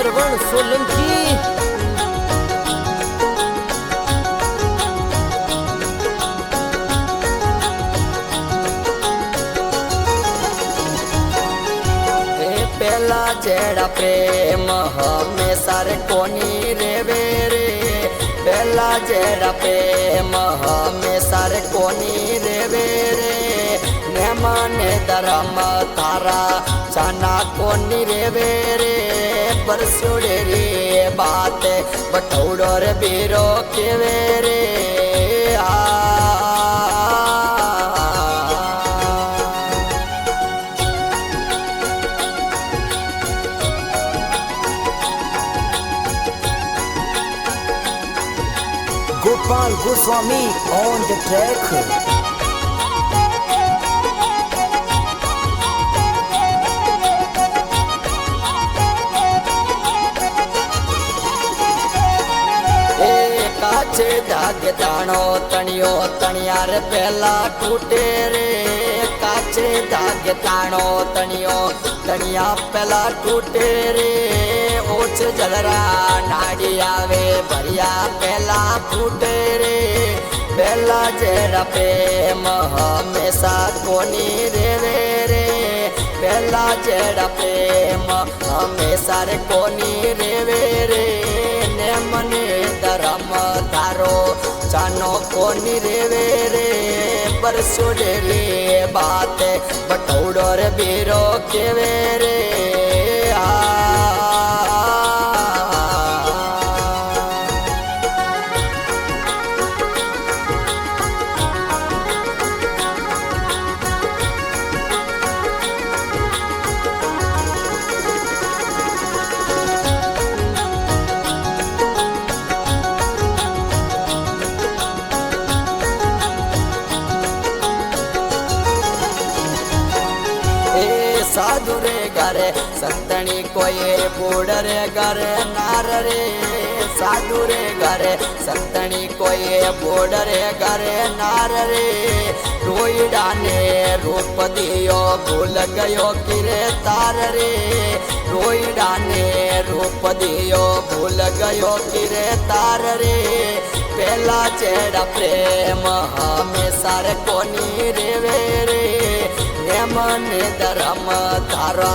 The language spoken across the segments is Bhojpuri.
सरवण सोलंकी पेला जेड़ा प्रेम हमेशा रे कोनी रेवे रे पेला जेड़ा प्रेम हमेशा रे कोनी रेवे रे ने माने धर्म तारा जाना कोनी रेवे रे परसुड़े रे बात बटौड़ो रे बीरो केवे रे Gopal Goswami on the track. काचे धागे ताणो तणियो तणियार पहला टूटे रे काचे धागे ताणो तणियो तणिया पहला टूटे रे ओछ जलरा नाड़ी आवे भरिया पहला फूटे रे पहला जेड़ा प्रेम हमेशा कोनी रेवे रे पहला जेड़ा प्रेम हमेशा रे कोनी रेवे रे ने मने धर्म तारो जानो कोनी रेवे रे परसुड़े रे बात बटौड़ो रे बीरो केवे रे साधु रे घरे संतनी कोई बूढ़ रे घरे नार रे साधु रे घरे संतनी कोई बूढ़ रे घरे नार रे रोईडा ने रूप दियो भूल गयो किरे तार रे रोईडा ने रूप दियो भूल गयो किरे तार रे पहला जेड़ा प्रेम हमेशा रे कोनी रेवे रे मन धर्म तारा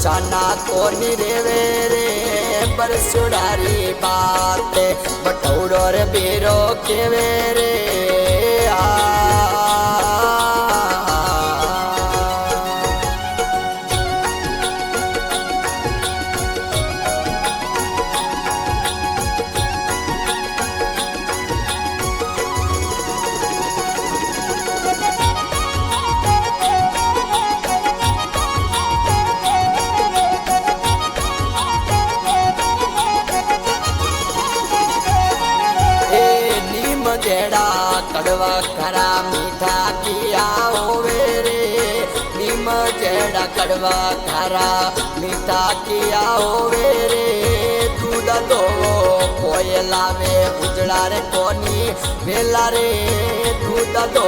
जाना कोनी रेवे रे परसुड़ारी बात बटौड़ो रे बीरो केवे रे जेड़ा कड़वा खरा मीठा किया होवे रे नीम जेड़ा कड़वा खरा मीठा किया होवे रे दूध दो कोई लावे उजड़ा रे कोनी वेला रे दूध दो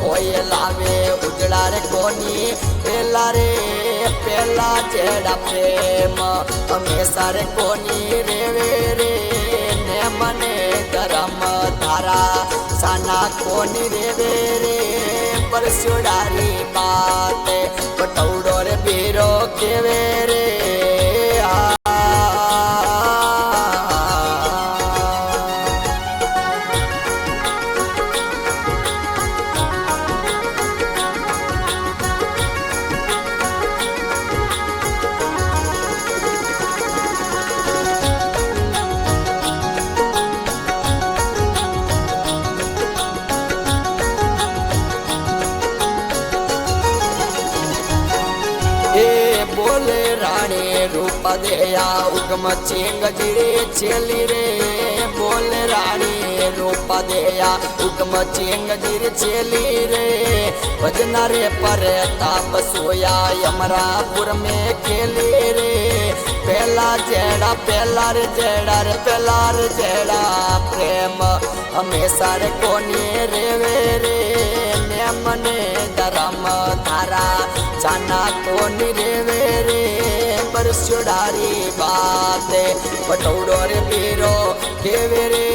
कोई लावे उजड़ा रे कोनी वेला रे पहला जेड़ा प्रेम हमेशा रे कोनी रेवे रे ने मने धर्म तारा साना कोनी रेवे रे परसुड़ारी बात बटौड़ो रे बीरो केवे रे बोले रानी रूप देया उगम चेंग जिरे चेली रे बोले रानी रूप देया उगम चेंग जिरे चेली रे भजना रे पर ताप सोया यमरापुर में खेली रे पहला जेड़ा प्रेम हमेशा रे कोनी रेवे रे ने मने धर्म धारा जाना कोनी रेवे रे बरस्यो डारी बाते पटौड़ो रे पीरो केवे रे